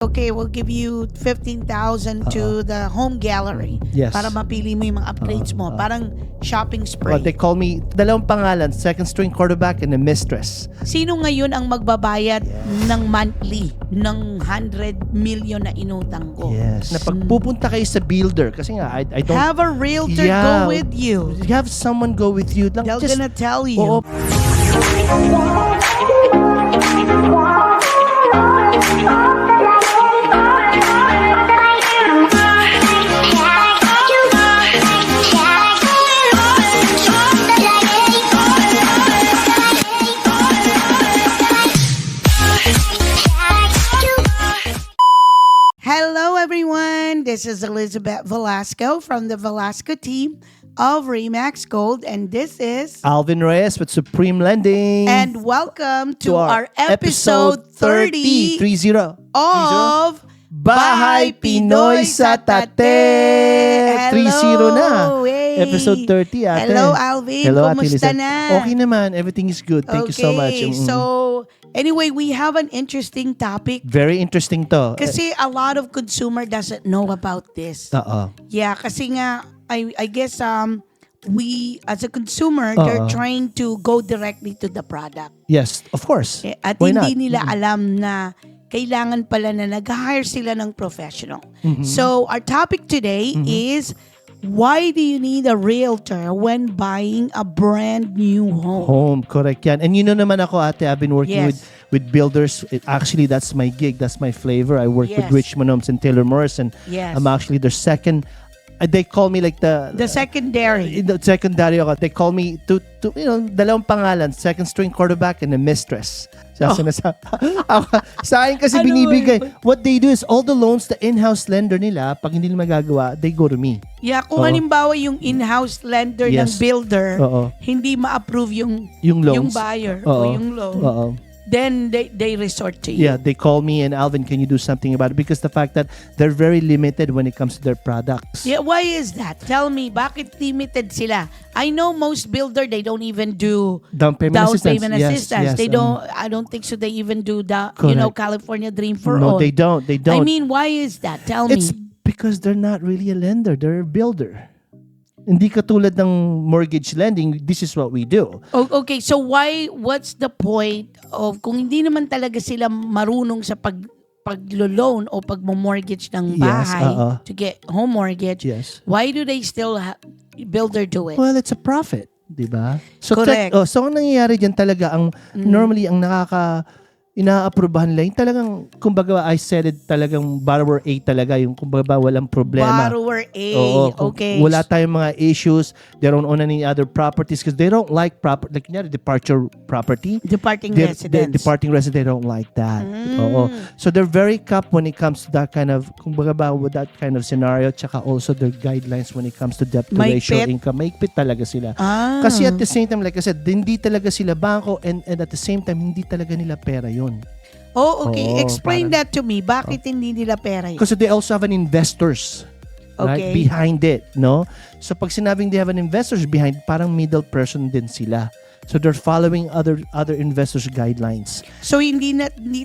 Okay, we'll give you 15,000 to the home gallery. Yes. Para mapili mo yung mga upgrades mo. Parang shopping spree. Well, they call me, dalawang pangalan, second string quarterback and a mistress. Sino ngayon ang magbabayad ng monthly ng 100 million na inutang ko? Yes. Na pagpupunta kayo sa builder, kasi nga, I don't... Have a realtor go with you. You have someone go with you. Lang, They're gonna tell you. Oo. Hello everyone, this is Elizabeth Velasco from the Velasco team of Remax Gold, and this is Alvin Reyes with Supreme Lending. and welcome to our episode 30 of Bahay Pinoy sa Tate. 30 na. Hey. Episode 30, ate. Hello, Alvin. Hello, Ate Kumusta Lisa. na? Okay naman. Everything is good. Thank you so much. So, anyway, we have an interesting topic. Very interesting to. Kasi a lot of consumer doesn't know about this. Yeah, kasi nga, I guess we, as a consumer, they're trying to go directly to the product. Yes, of course. At Why hindi not? nila alam na kailangan pala na nag-hire sila ng professional. So, our topic today is, why do you need a realtor when buying a brand new home? Home, correct yan. And you know naman ako, ate, I've been working Yes. with builders. Actually, that's my gig. That's my flavor. I work with Yes. Richmond Homes and Taylor Morrison. Yes. I'm actually their second. They call me like the secondary. secondary ako. They call me to dalawang pangalan, second string quarterback and a mistress. Sa akin kasi Ano binibigay. What they do is all the loans, the in-house lender nila, pag hindi nila magagawa, they go to me. Yeah, kung halimbawa yung in-house lender ng Yes. builder, Oo. hindi ma-approve yung Yung loans. buyer Oo. o yung loan, Oo. then they resort to you. Yeah, they call me and Alvin, can you do something about it? Because the fact that they're very limited when it comes to their products. Yeah, why is that? Tell me, bakit limited sila? I know most builder, they don't even do Down payment assistance. Yes. They don't. I don't think so. They even do the California Dream for all. No, they don't. They I don't. mean, why is that? Tell It's me. because they're not really a lender. They're a builder. Hindi katulad ng mortgage lending, this is what we do. Okay, so what's the point of kung hindi naman talaga sila marunong sa paglo-loan o pagmo-mortgage ng bahay to get home mortgage, Yes. why do they still builder do it? Well, it's a profit, di ba? So, Correct. So ang nangyayari diyan talaga, normally ang inaaprubahan lang, yung talagang, kumbaga, I said it, talagang borrower A talaga, yung kumbaga walang problema. Borrower A, okay. Wala tayong mga issues, they don't own any other properties because they don't like like departure property. Departing residents. Departing residents, they don't like that. Oo. So they're very capped when it comes to that kind of, kumbaga ba, with that kind of scenario, tsaka also their guidelines when it comes to debt to ratio income. Maigpit talaga sila. Kasi at the same time, like I said, hindi talaga sila bangko and at the same time, hindi talaga nila pera yun. Oh, okay. Oo, Explain that to me. Bakit hindi nila pera yun? Because they also have an investors right, behind it, no? So pag sinabing they have an investors behind, parang middle person din sila. So they're following other investors guidelines. So hindi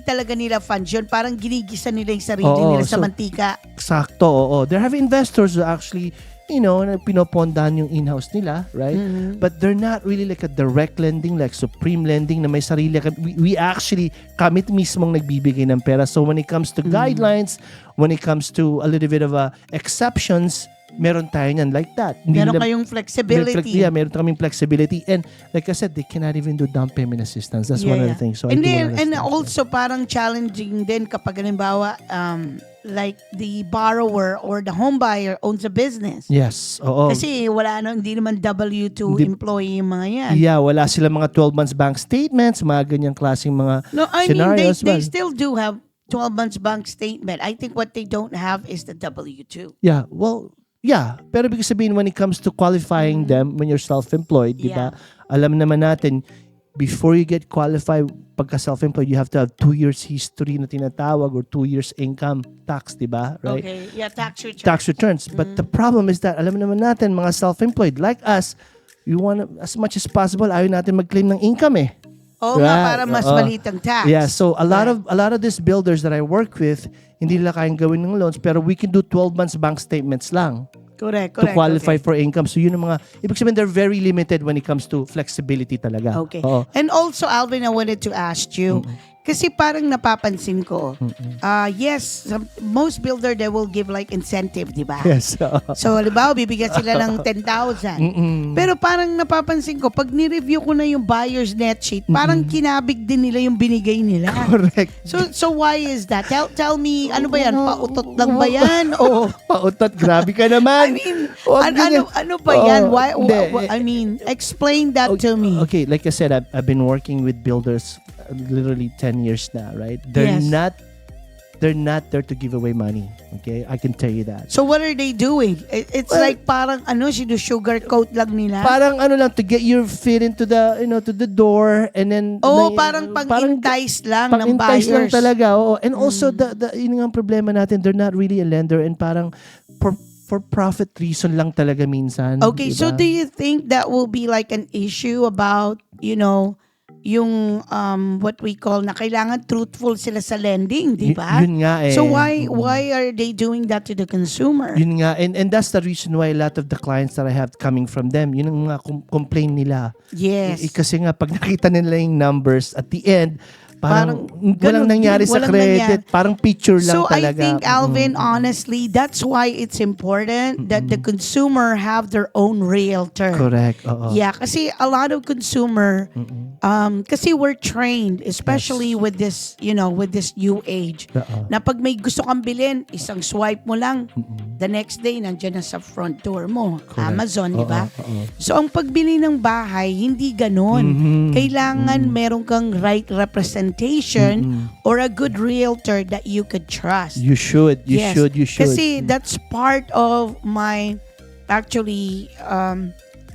talaga nila funds yun. Parang ginigisa nila yung sarili nila sa mantika. Sakto, oo. They have investors who actually, pinopondahan yung in-house nila, right? But they're not really like a direct lending, like Supreme Lending na may sarili. We actually, kami mismong nagbibigay ng pera. So when it comes to guidelines, when it comes to a little bit of exceptions, meron tayo niyan like that. Meron kayong flexibility. Meron kaming flexibility. And like I said, they cannot even do down payment assistance. That's one of the things. So and also parang challenging din kapag halimbawa, like the borrower or the homebuyer owns a business. Yes. Oo. Kasi hindi naman W2 employee yung mga yan. Yeah, wala sila mga 12 months bank statements, mga ganyang klaseng mga scenarios. They still do have 12 months bank statement. I think what they don't have is the W2. Yeah, well, yeah. Pero because sabihin, when it comes to qualifying them when you're self-employed, di ba? Alam naman natin, before you get qualified pagka self-employed, you have to have 2 years history na tinatawag or 2 years income tax, di ba? Right? Okay, yeah, tax returns. Tax returns. But the problem is that, alam naman natin, mga self-employed, like us, we want as much as possible, ayaw natin mag-claim ng income eh. Oo nga, para mas maliit ang tax. Yeah, so a lot of these builders that I work with, hindi nila kayang gawin ng loans, pero we can do 12 months bank statements lang Correct. to qualify for income. So yun ang mga, ibig sabihin they're very limited when it comes to flexibility talaga. Okay. And also, Alvin, I wanted to ask you, kasi parang napapansin ko, yes, most builder, they will give like incentive, di ba? Yes. So, halimbawa, bibigyan sila ng 10,000. Pero parang napapansin ko, pag ni-review ko na yung buyer's net sheet, parang kinabig din nila yung binigay nila. Correct. So why is that? Tell me, ano ba yan? Pautot lang ba yan? O, Pautot, grabe ka naman. I mean, ano ba yan? I mean, explain that to me. Okay, like I said, I've been working with builders literally 10 years now, right? They're not there to give away money. Okay, I can tell you that. So what are they doing? It's like parang sugar-coat lang nila. Parang lang to get your feet into the to the door, and then parang pang-entice lang ng buyers. Lang talaga. And also the yun ang problema natin, they're not really a lender, and parang for profit reason lang talaga minsan. Okay, diba? so do you think that will be like an issue about, yung what we call na kailangan truthful sila sa lending, di ba? Yun nga eh. So why are they doing that to the consumer? Yun nga, and that's the reason why a lot of the clients that I have coming from them, yun ang mga complaint nila. Yes. Kasi nga pag nakita nila yung numbers at the end, parang walang nangyari sa credit. Parang picture lang talaga. So I think, Alvin, honestly, that's why it's important that the consumer have their own realtor. Correct. Oo. Yeah, kasi a lot of consumer, kasi we're trained, especially with this, with this new age, na pag may gusto kang bilhin, isang swipe mo lang, the next day, nandiyan na sa front door mo. Correct. Amazon, di ba? So ang pagbili ng bahay, hindi ganon. Kailangan meron kang right representation or a good realtor that you could trust. You should. You should. Kasi that's part of my actually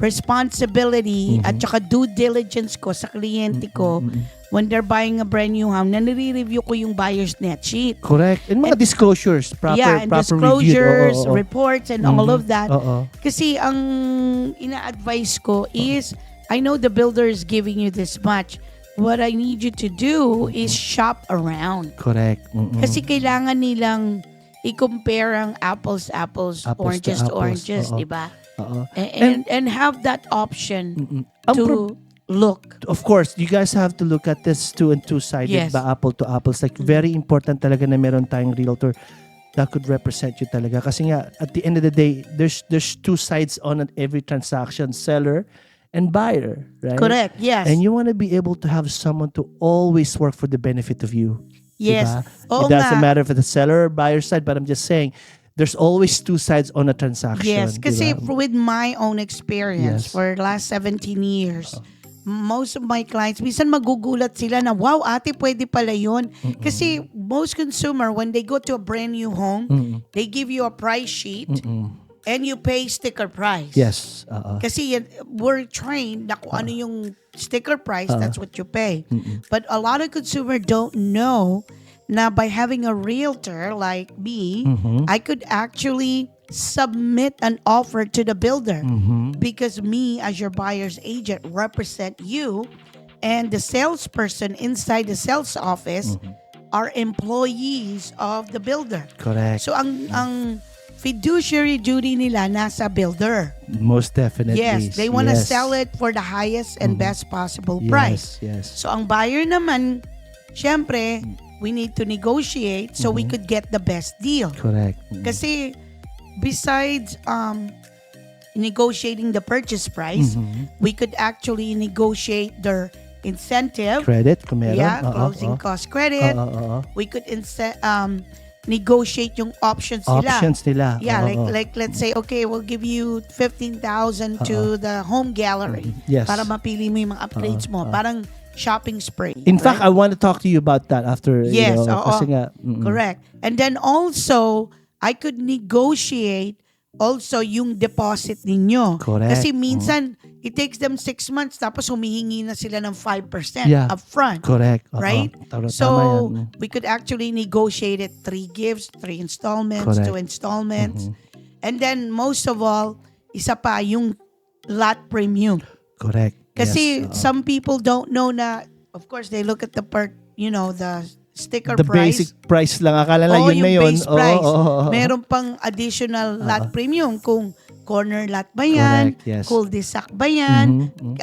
responsibility at saka due diligence ko sa kliyente ko when they're buying a brand new home, na nire-review ko yung buyer's net sheet. Correct. And mga disclosures, proper disclosures, reviewed. Reports, and all of that. Kasi ang ina-advise ko is, I know the builder is giving you this much. What I need you to do is shop around. Correct. Kasi kailangan nilang i-compare ang apples, oranges to oranges, di ba? And have that option to look. Of course, you guys have to look at this two-sided ba, apple to apples. Like, very important talaga na meron tayong realtor that could represent you talaga. Kasi nga, at the end of the day, there's two sides on every transaction, seller and buyer, right? Correct, yes. And you want to be able to have someone to always work for the benefit of you. Yes. Diba? It doesn't matter for the seller or buyer side, but I'm just saying, there's always two sides on a transaction. Yes, kasi diba? with my own experience for the last 17 years, most of my clients, minsan magugulat sila na, wow, ate, pwede pala yun. Kasi most consumer, when they go to a brand new home, they give you a price sheet and you pay sticker price. Yes. Kasi we're trained na kung ano yung sticker price, that's what you pay. But a lot of consumer don't know na by having a realtor like me, I could actually submit an offer to the builder because me as your buyer's agent represent you, and the salesperson inside the sales office are employees of the builder. Correct. So ang fiduciary duty nila nasa builder. Most definitely. Yes, they want to sell it for the highest and best possible price. Yes. So ang buyer naman, syempre, we need to negotiate so we could get the best deal. Correct. Kasi besides negotiating the purchase price, we could actually negotiate their incentive. Credit, kung meron. Yeah, closing cost credit. We could negotiate yung options nila. Options nila. Yeah, like let's say, okay, we'll give you 15,000 to the home gallery para mapili mo yung mga upgrades mo. Parang shopping spree. In fact, I want to talk to you about that after. Yes, kasi nga, correct. And then also, I could negotiate also yung deposit ninyo. Correct. Kasi minsan, it takes them 6 months tapos humihingi na sila ng 5% upfront. Correct. Right? So, we could actually negotiate it 3 gifts, 3 installments, 2 installments. And then, most of all, isa pa yung lot premium. Correct. Kasi some people don't know na of course, they look at the the sticker The price. basic price lang. Akala lang yun yung na yun. base price. Oo. Meron pang additional lot premium kung corner lot ba yan, Correct, yes. cul-de-sac ba yan, Mhm,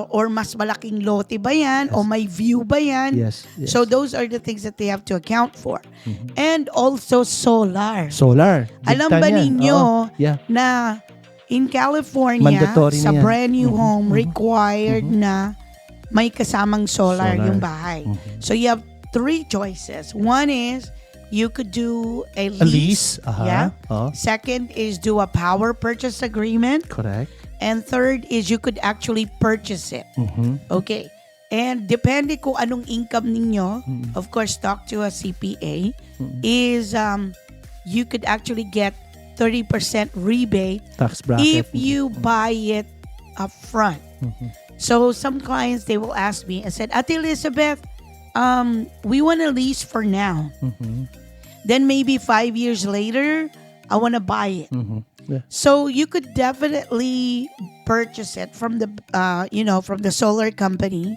or mas malaking lote ba yan, o may view ba yan. Yes, yes. So those are the things that they have to account for. And also solar. Solar. Alam Big ba time yan. ninyo Oo. Yeah. na in California, Mandatory sa na yan. brand new home, required na may kasamang solar Solar. yung bahay. So you have 3 choices. One is you could do a A lease. lease. Aha. Yeah. Oh, Second is do a power purchase agreement. correct. And third is you could actually purchase it. Mhm. Okay. And depende kung anong income ninyo, of course, talk to a CPA, is you could actually get 30% rebate Tax bracket. if you buy it up front. So some clients, they will ask me, I said, Ate Elizabeth, we want to lease for now. Then maybe 5 years later, I want to buy it. Yeah. So you could definitely purchase it from the from the solar company.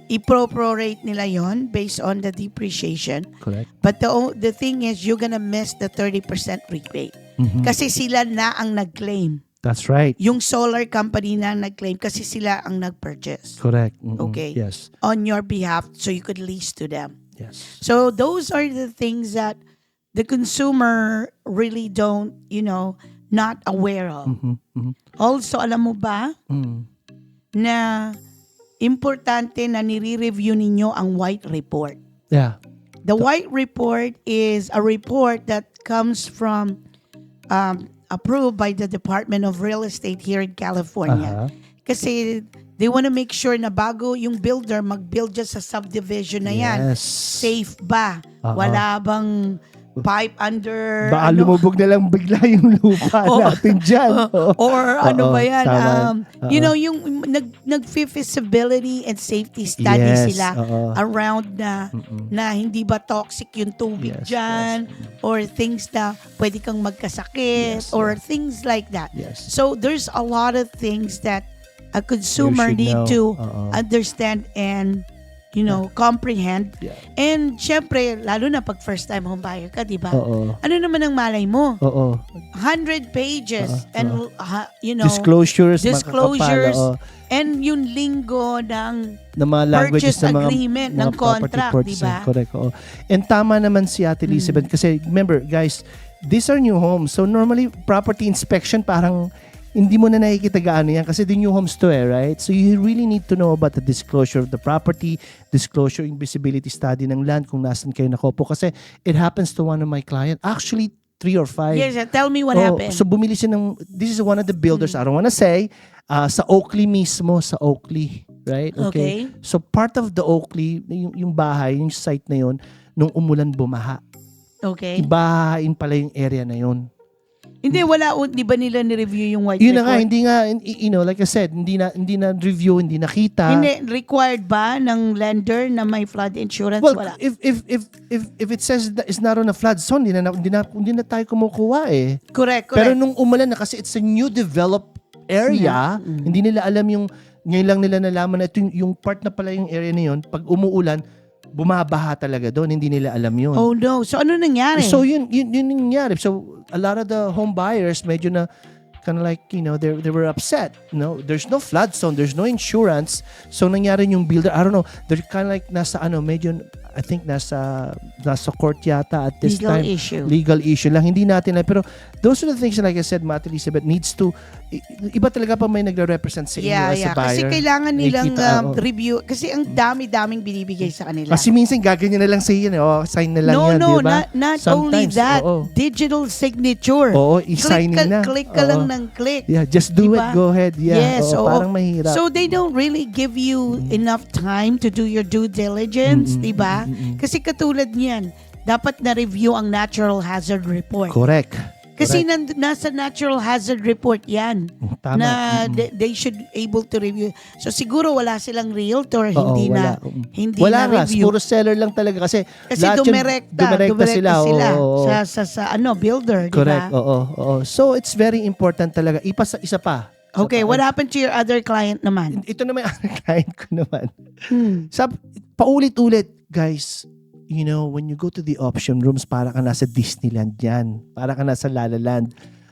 I-prorate nila yon based on the depreciation. Correct. But the thing is, you're gonna miss the 30% rebate. Kasi sila na ang nag-claim. That's right. Yung solar company na nag-claim kasi sila ang nag-purchase Correct. Okay. Yes. on your behalf, so you could lease to them. Yes. So those are the things that the consumer really don't, not aware of. Also, alam mo ba na importante na nire-review ninyo ang white report. Yeah. The white report is a report that comes from approved by the Department of Real Estate here in California. Kasi they want to make sure na bago yung builder mag-build dyan sa subdivision na yan, Yes. safe ba? Wala bang pipe under? Baka lumubog na lang bigla yung lupa natin dyan. Or ano ba yan? Tama. Yung nag-feasibility and safety study Yes, sila around na hindi ba toxic yung tubig Yes, dyan, or things na pwede kang magkasakit, or things like that. Yes. So there's a lot of things that a consumer You should need know. to understand and comprehend. Yeah. And syempre, lalo na pag first time home buyer ka, di ba? Oo. Ano naman ang malay mo? Oo. 100 pages and Disclosures. disclosures makakapal, and yung linggo ng mga languages purchase ng mga agreement, ng property contract, purchase. di ba? Correct. Oo. And tama naman si Ate Elizabeth kasi remember guys, these are new homes. So normally property inspection parang hindi mo na nakikita gaano yan kasi the new homes to right? So you really need to know about the disclosure of the property, disclosure in visibility study ng land kung nasan kayo nakopo kasi it happens to one of my client. Actually, 3 or 5. Yes, tell me what happened. So bumili siya this is one of the builders, I don't wanna say, sa Oakley mismo, sa Oakley, right? Okay. So part of the Oakley, yung bahay, yung site na yun, nung umulan bumaha. Okay. Ibahain pala yung area na yun. Hindi, di ba nila ni-review yung white Yun report? na nga, hindi nga, like I said, hindi na review, hindi nakita. Hindi, required ba ng lender na may flood insurance? Well, Wala. if it says that it's not on a flood zone, hindi na tayo kumukuha eh. Correct. Pero nung umulan na kasi it's a new developed area, hindi nila alam ngayon lang nila nalaman na ito yung part na pala yung area na yun, pag umuulan, bumabaha talaga doon, hindi nila alam yun. Oh no. So ano nangyari? So yun nangyari. So a lot of the home buyers medyo na kind of like, they were upset. There's no flood zone, there's no insurance. So nangyari yung builder, I don't know, they're kind of like nasa medyo I think nasa court yata at this legal time. issue. Legal issue lang. Hindi natin pero those are the things like I said, Ate Elizabeth needs to, iba talaga pa may nagre-represent sa inyo as a buyer. Kasi kailangan nilang Nakikita, review. Kasi ang dami-daming binibigay sa kanila. Kasi minsan gaganyan na lang sa iyo, sign na lang yan, di ba? Not only that, digital signature. Oo, i-signing na. Click ka lang ng click. Yeah, just do Diba? it, go ahead. Yeah, Yes, parang mahirap. So they don't really give you enough time to do your due diligence, di ba? Kasi katulad niyan, dapat na-review ang natural hazard report. Correct. Kasi nasa natural hazard report yan. Tama. Na they should able to review. So siguro wala silang realtor, Oo, wala. hindi Wala na nga, review. puro seller lang talaga kasi lahat dumirekta sila Oo. sa builder, di ba? Correct. Oo. So it's very important talaga. Isa pa, Okay, what happened to your other client naman? Ito naman ang client ko naman. Hmm. Paulit-ulit, guys, you know, when you go to the auction rooms, para ka nasa Disneyland yan. Para ka nasa La La Land.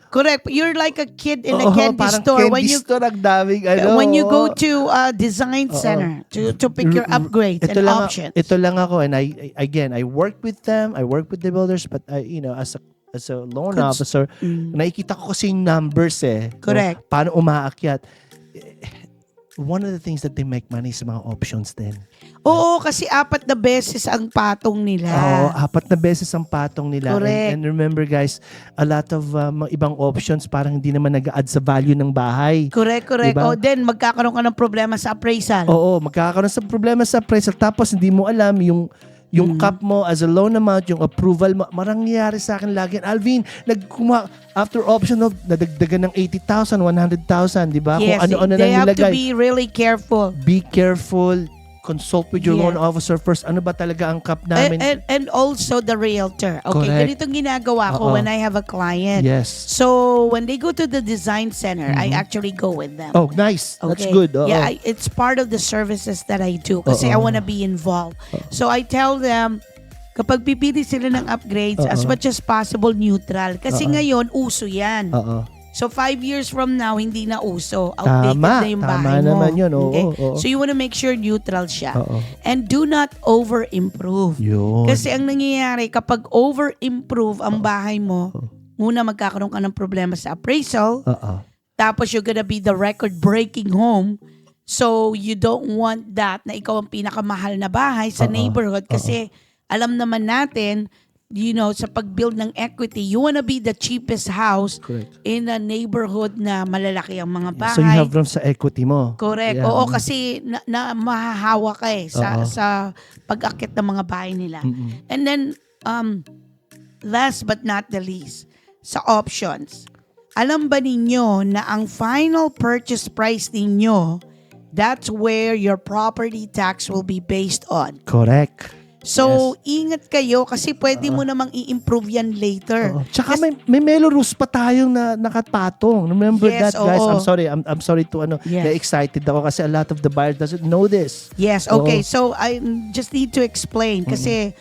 Correct. You're like a kid in a candy parang store. candy store ang daming ano. When you go to a design center to pick your upgrades and options. Ito lang ako, and I work with them, I work with the builders, but as a loan officer, nakikita ko kasi yung numbers Correct. So, paano umaakyat. One of the things that they make money sa mga options din. Oo, kasi 4 na beses ang patong nila. Oo, 4 na beses ang patong nila. Correct. And remember guys, a lot of mga ibang options parang hindi naman nag-add sa value ng bahay. Correct. Diba? O then, magkakaroon ka ng problema sa appraisal. Oo, magkakaroon sa problema sa appraisal. Tapos hindi mo alam yung cap mo as a loan amount, yung approval mo. Marangyari sa akin lagi. Alvin, after option of nadagdagan ng 80,000, 100,000, di ba? Yes, Kung ano-ano they nang have to nilagay. be really careful. Be careful. Consult with your loan officer first. Ano ba talaga ang cap namin? And also the realtor. Okay, Correct. ganitong ginagawa ko when I have a client. Yes. So, when they go to the design center, I actually go with them. Oh, nice. That's Okay. good. Yeah, it's part of the services that I do kasi I want to be involved. So I tell them, kapag pipili sila ng upgrades, as much as possible neutral. Kasi ngayon, uso yan. So 5 years from now, hindi na uso. Outdated na yung bahay mo. Naman yun. Okay? Oo. So you want to make sure neutral siya. And do not over-improve. Yun. Kasi ang nangyayari, kapag over-improve ang bahay mo, una magkakaroon ka ng problema sa appraisal. Tapos you're gonna be the record-breaking home. So you don't want that na ikaw ang pinakamahal na bahay sa neighborhood. Kasi alam naman natin, you know, sa pag-build ng equity, you wanna be the cheapest house in a neighborhood na malalaki ang mga bahay. So you have room sa equity mo. Correct. Yeah. Oo, kasi na mahahawa ka sa pag-akit ng mga bahay nila. And then, last but not the least, sa options. Alam ba ninyo na ang final purchase price ninyo, that's where your property tax will be based on. Correct. So, ingat kayo kasi pwede mo namang i-improve yan later. Tsaka may Melrose pa tayong nakatpatong. Remember that, guys? I'm sorry. I'm sorry to get excited ako kasi a lot of the buyers doesn't know this. Yes, okay. So, I just need to explain kasi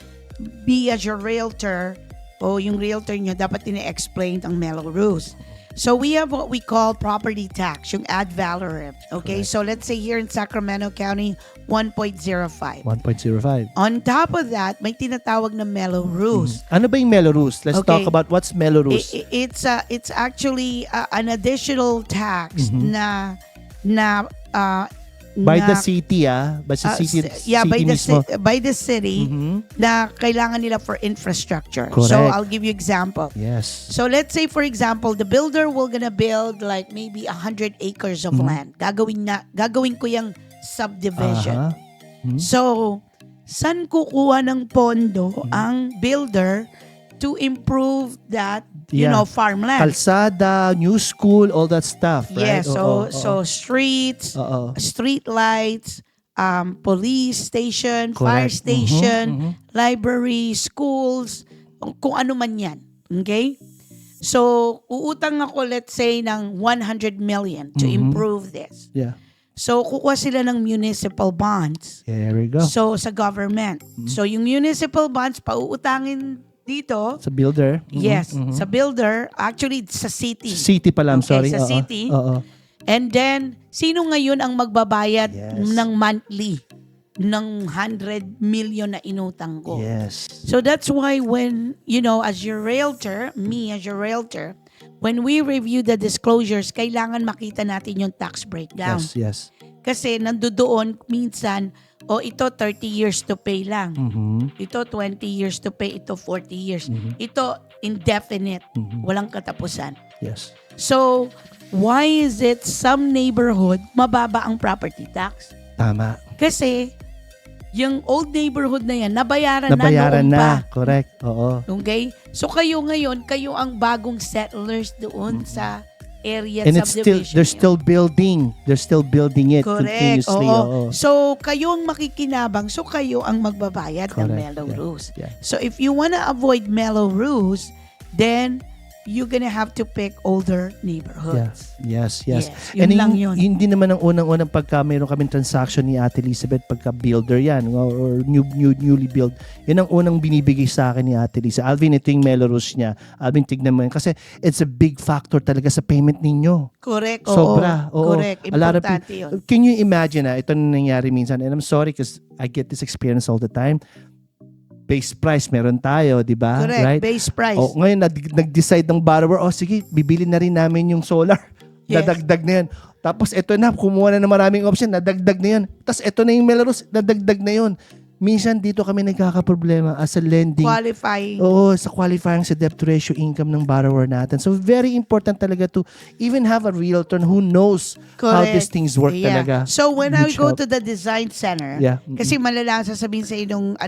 be as your realtor o yung realtor nyo, dapat ine-explain ang Melrose. So we have what we call property tax, yung ad valorem. Okay, so let's say here in Sacramento County, 1.05. 1.05. On top of that, may tinatawag na Melrose. Ano ba yung Melrose? Let's talk about what's Melrose. It's actually an additional tax na by the city, by the city, by the city na kailangan nila for infrastructure. Correct. So I'll give you example. Yes. So let's say for example, the builder will gonna build like maybe 100 acres of land. Gagawin ko yung subdivision. So saan kukuha ng pondo ang builder to improve that farmland? Kalsada, new school, all that stuff, right? Yes, so streets, street lights, police station, fire station, library, schools, kung ano man yan. Okay? So, uutang ako, let's say, ng 100 million to improve this. Yeah. So, kukuha sila ng municipal bonds. There we go. So, sa government. So, yung municipal bonds, pauutangin dito. Sa builder? Yes, sa builder. Actually, sa city. City pala, I'm sorry. Sa city. And then, sino ngayon ang magbabayad ng monthly ng 100 million na inutang ko? Yes. So that's why when, as your realtor, me as your realtor, when we review the disclosures, kailangan makita natin yung tax breakdown. Yes. Kasi nandoon minsan, ito 30 years to pay lang. Ito 20 years to pay. Ito 40 years. Ito indefinite. Walang katapusan. Yes. So, why is it some neighborhood mababa ang property tax? Tama. Kasi, yung old neighborhood na yan, nabayaran na. pa. Correct. Oo. Okay? So, kayo ngayon, kayo ang bagong settlers doon sa area and subdivision. They're still building. They're still building it continuously. Oo. So, kayo ang makikinabang. So, kayo ang magbabayad ng Melrose. Yeah. So, if you wanna avoid Melrose, then you're gonna have to pick older neighborhoods. Yes. Yun lang yun. Hindi naman ang unang-unang pagka mayroon kaming transaction ni Ate Elizabeth pagka builder yan or newly built. Yan ang unang binibigay sa akin ni Ate Elizabeth. Alvin, ito yung Melrose niya. Alvin, tignan mo yan. Kasi it's a big factor talaga sa payment ninyo. Correct. Sobra. Oo. Correct. Importante yun. Can you imagine ito na nangyari minsan, and I'm sorry because I get this experience all the time. Base price meron tayo, di ba? Correct, right? base price. Ngayon, nag-decide ng borrower, sige, bibili na rin namin yung solar. Yes. Nadagdag na yan. Tapos ito na, kumuha na ng maraming option, nadagdag na yan. Tapos ito na yung Melrose, nadagdag na yun. Minsan dito kami nagkakaproblema as a lending. Qualifying. Oo, sa qualifying sa debt to ratio income ng borrower natin. So very important talaga to even have a realtor who knows how these things work talaga. So when I Huge go help. to the design center, Mm-mm. kasi malala sasabihin sa nung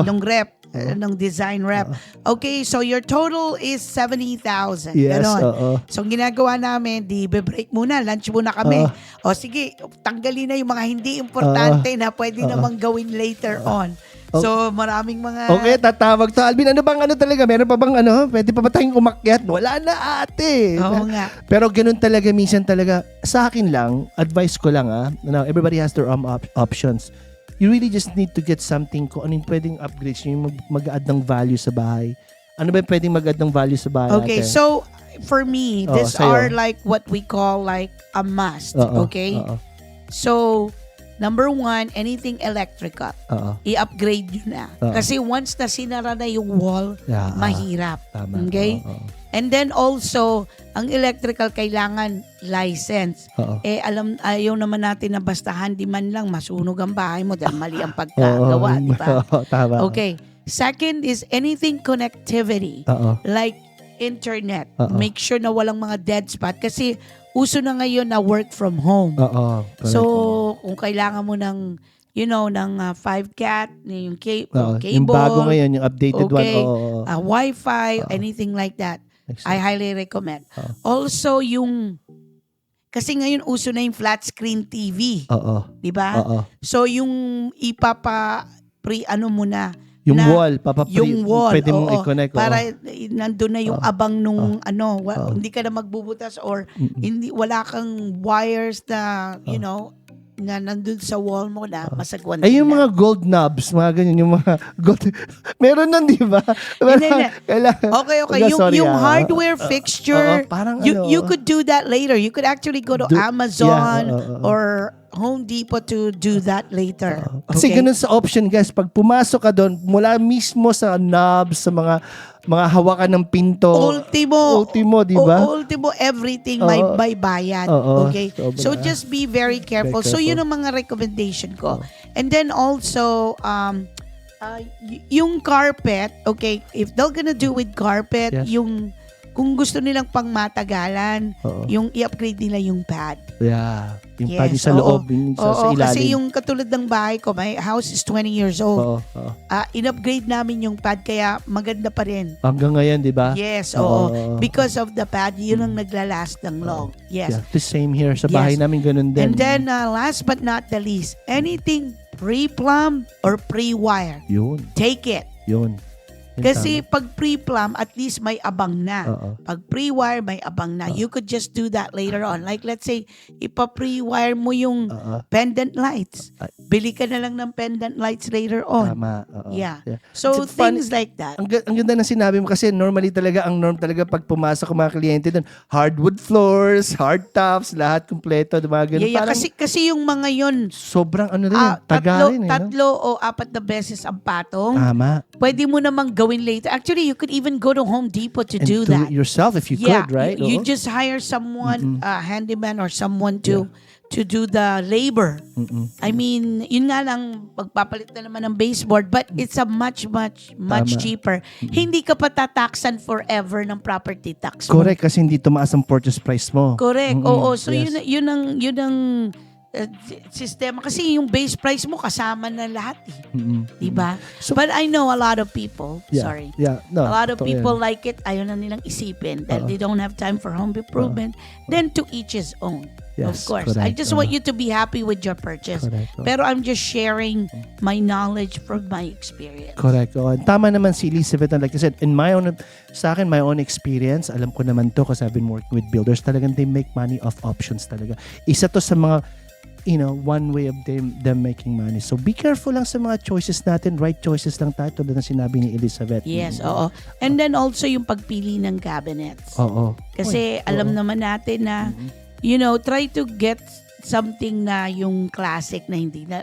nung rep, nung design rep. Okay, so your total is 70,000. Yes, Ganon. So ang ginagawa namin, break muna, lunch muna kami. O sige, tanggalin na yung mga hindi importante na pwede namang gawin later on. So maraming mga... Okay, tatawag to. Alvin, ano bang talaga? Meron pa bang pwede pa ba tayong umakyat? Wala na ate. Oo nga. Pero ganun talaga, minsan talaga, sa akin lang, advice ko lang now, everybody has their options. You really just need to get something kung anong pwedeng upgrade yung mag-add ng value sa bahay. Ano ba pwedeng mag-add ng value sa bahay? Okay, ate? so for me, these sa'yo. are like what we call like a must. Okay? So, number one, anything electrical. I-upgrade nyo na. Kasi once na sinara na yung wall, mahirap. Tama. Okay? And then also, ang electrical kailangan license. Ayaw naman natin na basta handyman lang masunog ang bahay mo dahil mali ang pagkagawa, di ba? Tama. Okay. Second is anything connectivity. Like internet. Make sure na walang mga dead spot kasi uso na ngayon na work from home. So, kung kailangan mo ng ng 5-cat, yung cable. Yung bago ngayon, yung updated one. Wi-Fi, anything like that. I highly recommend. Also, kasi ngayon uso na yung flat screen TV. Di ba? So, yung mo na. Yung na, wall, yung wall, pwede mong i-connect. Para nandun na yung abang nung hindi ka na magbubutas or wala kang wires na, na nandun sa wall mo na masagwan. Ay, yung mga gold knobs, mga ganyan, yung mga gold. Meron nun, di ba? Okay. Yung hardware fixture, parang you could do that later. You could actually go to Amazon or Home Depot to do that later. Kasi ganun sa option, guys. Pag pumasok ka doon, mula mismo sa knobs, sa mga hawakan ng pinto. Ultimo, di ba? Ultimo, everything may bayad. Okay? So just be very careful. So yun ang mga recommendation ko. And then also, yung carpet, okay, if they're gonna do with carpet, kung gusto nilang pang matagalan, yung i-upgrade nila yung pad. Yung pad sa loob, sa ilalim. Kasi yung katulad ng bahay ko, my house is 20 years old. In-upgrade namin yung pad, kaya maganda pa rin. Hanggang ngayon, di ba? Yes, because of the pad, yun ang naglalast ng long. Yes. The same here. Sa bahay namin ganun din. And then, last but not the least, anything pre-plumb or pre-wire, take it. Yun. Kasi pag pre-plumb, at least may abang na. Pag pre-wire, may abang na. You could just do that later on. Like let's say, ipa-pre-wire mo yung pendant lights. Bili ka na lang ng pendant lights later on. Tama. Yeah. So things like that. Ang ganda ng sinabi mo kasi normally talaga, ang norm talaga pag pumasok ang mga kliyente doon, hardwood floors, hardtops, lahat kumpleto, mga ganun. Yeah, kasi yung mga yun, sobrang tagarin. Tatlo o 4 na beses ang patong. Tama. Pwede mo namang gawin later. Actually, you could even go to Home Depot to do that. Do it yourself if you could, right? You just hire someone, handyman or someone to do the labor. I mean, yun nga lang, pagpapalit na naman ng baseboard, but it's a much cheaper. Hindi ka pa tataksan forever ng property tax mo. Correct, kasi hindi tumaas ang purchase price mo. Correct. So yun ang sistema. Kasi yung base price mo kasama na lahat eh. Diba? So, But I know a lot of people, sorry. Yeah, no, A lot of totoo people yan. like it, ayaw na nilang isipin that they don't have time for home improvement. Then to each his own. Of Yes, course. I correct. just want you to be happy with your purchase. Correct. Pero I'm just sharing my knowledge from my experience. Correct. Oh, tama naman si Elizabeth. And like I said, sa akin, my own experience, alam ko naman to kasi I've been working with builders. Talagang they make money off options talaga. Isa to sa mga one way of them making money. So be careful lang sa mga choices natin. Right choices lang tayo tulad ng sinabi ni Elizabeth. Yes, oo. And then also yung pagpili ng cabinets. Oo. Kasi alam naman natin na, try to get something na yung classic na hindi na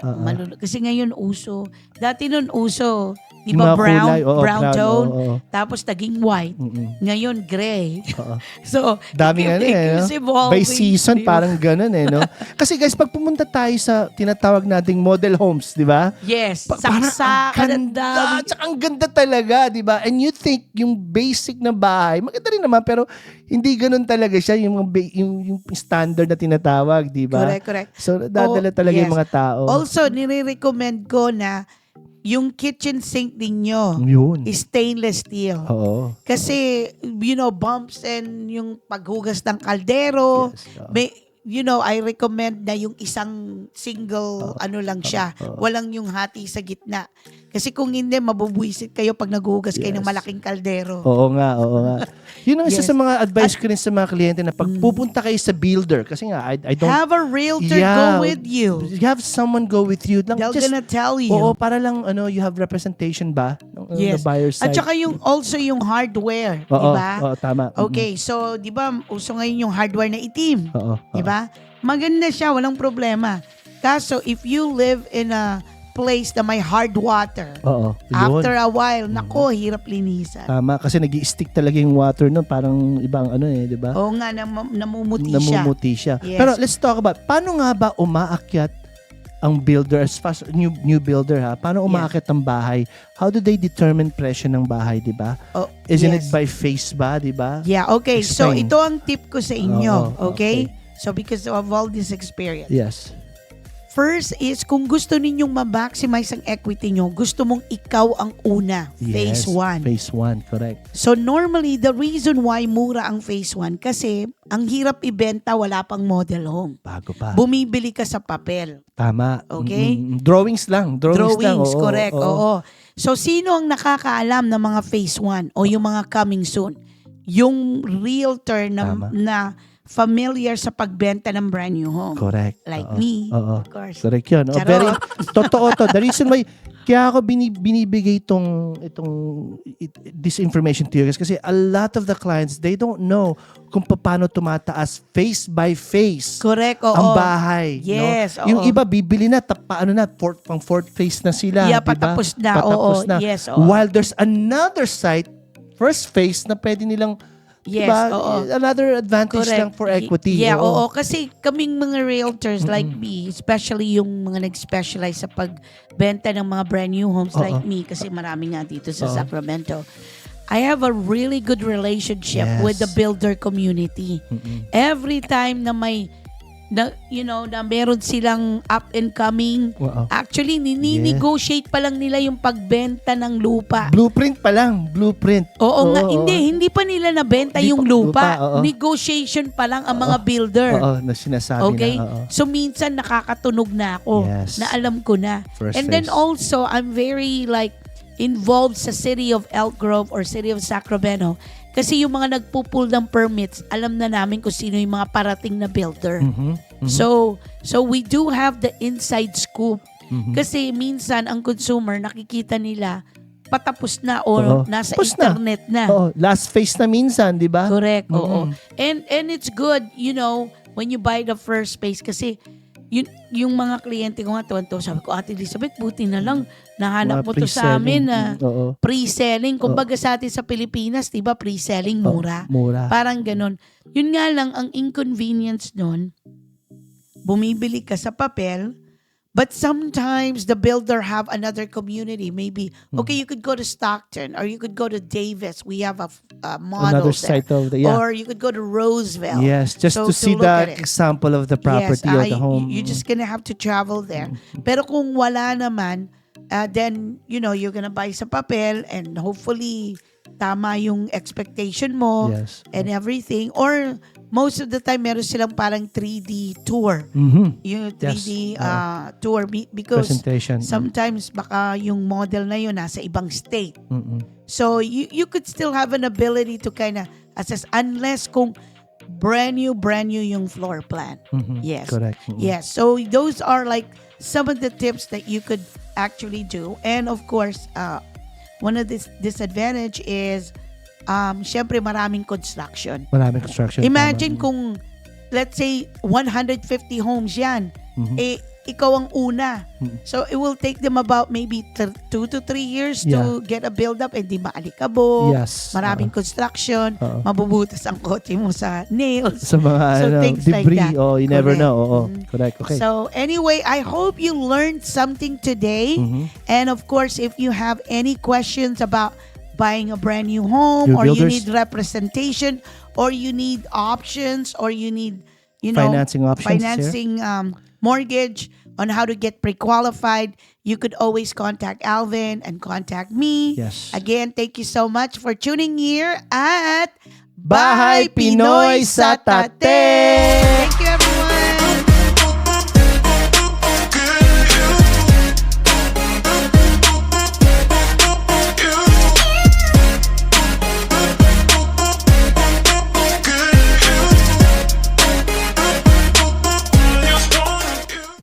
Kasi ngayon uso. Dati nun uso, di ba Yung mga kulay, brown tone, oo. tapos naging white. Ngayon gray. Oo. So, Daming it's evolving, by season, di ba? parang ganun no? Kasi guys, pag pumunta tayo sa tinatawag nating model homes, di ba? Yes, Parang saksakan ang dami. Tsaka ang ganda talaga, di ba? And you think yung basic na bahay, maganda rin naman, pero hindi ganun talaga siya, yung standard na tinatawag, di ba? Correct. So, dadala talaga yung mga tao. Also, nire-recommend ko na yung kitchen sink ninyo Yun. is stainless steel. Oo. Kasi, bumps and yung paghugas ng kaldero, Yes, I recommend na yung isang single, lang siya. Walang yung hati sa gitna. Kasi kung hindi, mabubuisit kayo pag naghugas kayo ng malaking kaldero. Oo nga. Yun ang isa Yes. sa mga advice ko rin sa mga kliyente na pag pupunta kayo sa builder, kasi nga, I don't... Have a realtor go with you. You have someone go with you. Lang, They're gonna tell you. Oo, para lang, you have representation ba? The buyer's side. At saka also yung hardware. Oo, Diba? oo, tama. Okay, so, di ba, uso ngayon yung hardware na itim. Oo. Di ba? Maganda siya, walang problema. Kaso, if you live in a place na may hard water, Oo. after a while, nako, hirap linisan. Tama, kasi nag-i-stick talaga yung water no, parang ibang di ba? Oo nga, namumuti siya. Namumuti siya. Yes. Pero let's talk about, paano nga ba umaakyat ang builder, as fast new builder paano umaakyat ang bahay? How do they determine presyo ng bahay, di ba? Oh, Isn't yes. it by face ba, di ba? Yeah, okay. So, Explain. ito ang tip ko sa inyo. Oo, Okay? So, because of all this experience. Yes. First is, kung gusto ninyong ma-maximize ang equity nyo, gusto mong ikaw ang una. Phase 1. Phase 1, correct. So normally, the reason why mura ang phase 1, kasi ang hirap ibenta, wala pang model home. Bago pa. Bumibili ka sa papel. Tama. Okay? Drawings lang. Drawings lang. Oo, correct. oo. Oo. So sino ang nakakaalam ng mga phase 1 o yung mga coming soon? Yung realtor Tama. na familiar sa pagbenta ng brand new home. Correct. Like Oo. me, Oo. of course. Correct yun. Charot. Very, totoo to. The reason why, kaya ako binibigay this information to you guys kasi a lot of the clients, they don't know kung paano tumataas face by face Correct, oo. ang bahay. Yes, no? Yung oo. iba, bibili na, pang fourth phase na sila. Yeah, diba? patapos na, Patapos oo. na. Yes, oo. While there's another site, first phase na pwede nilang Yes, diba? oo. Another advantage Correct. lang for equity. Yeah, oo. Kasi kaming mga realtors like me, especially yung mga nag-specialize sa pagbenta ng mga brand new homes like me, kasi marami nga dito sa Sacramento, I have a really good relationship Yes. with the builder community. Every time na na meron silang up and coming, Wow. actually, nini-negotiate pa lang nila yung pagbenta ng lupa. Blueprint pa lang. Blueprint. Oo nga, Oo. hindi pa nila nabenta Hindi yung pa- lupa. oo. Negotiation pa lang ang mga builder. Oo, na sinasabi Okay? na. Oo. So minsan nakakatunog na ako Yes. na alam ko na. First And then phase. also, I'm very involved sa City of Elk Grove or City of Sacramento kasi yung mga nagpupul ng permits, alam na namin kung sino yung mga parating na builder. So we do have the inside scoop. Kasi minsan ang consumer nakikita nila patapos na o Oo. nasa Tapos na. internet na. Oo, last phase na minsan, di ba? Correct, oo. And it's good, when you buy the first space kasi yung mga kliyente ko nga tuwan-tuwa, sabi ko, Ate Elizabeth, buti na lang nahanap Mga mo to sa amin na Oo. pre-selling. Kumbaga sa atin sa Pilipinas, di ba, pre-selling mura. Mura. Parang ganun. Yun nga lang, ang inconvenience nun, bumibili ka sa papel, But sometimes the builder have another community. Maybe, okay, you could go to Stockton or you could go to Davis. We have a model Another there. site of the, yeah. Or you could go to Roseville. Yes, just So to see look at the it. example of the property or the home. You're just gonna have to travel there. Pero kung wala naman, then, you're gonna buy sa papel and hopefully tama yung expectation mo Yes. and everything. Or most of the time, meron silang parang 3D tour. Yung 3D tour because Presentation. sometimes baka yung model na yun nasa ibang state. So you could still have an ability to kind of assess unless kung brand new yung floor plan. Yes. Correct. Yes. So those are like some of the tips that you could actually do. And of course, one of this disadvantage is syempre maraming construction. Maraming construction. Imagine kung let's say 150 homes yan. Ikaw ang una. So it will take them about maybe 2 to 3 years to get a build up, and di maalikabok. Yes. Maraming construction, mabubutas ang kotse mo sa nails. Sa mga So things like debris. that. Oh, you never Correct. know. Correct. Okay. So anyway, I hope you learned something today. And of course, if you have any questions about buying a brand new home, Your or you builders. need representation, or you need options, or you need, Financing options mortgage on how to get pre-qualified, you could always contact Alvin and contact me. Yes. Again, thank you so much for tuning here at Bahay Pinoy sa Tate! Thank you.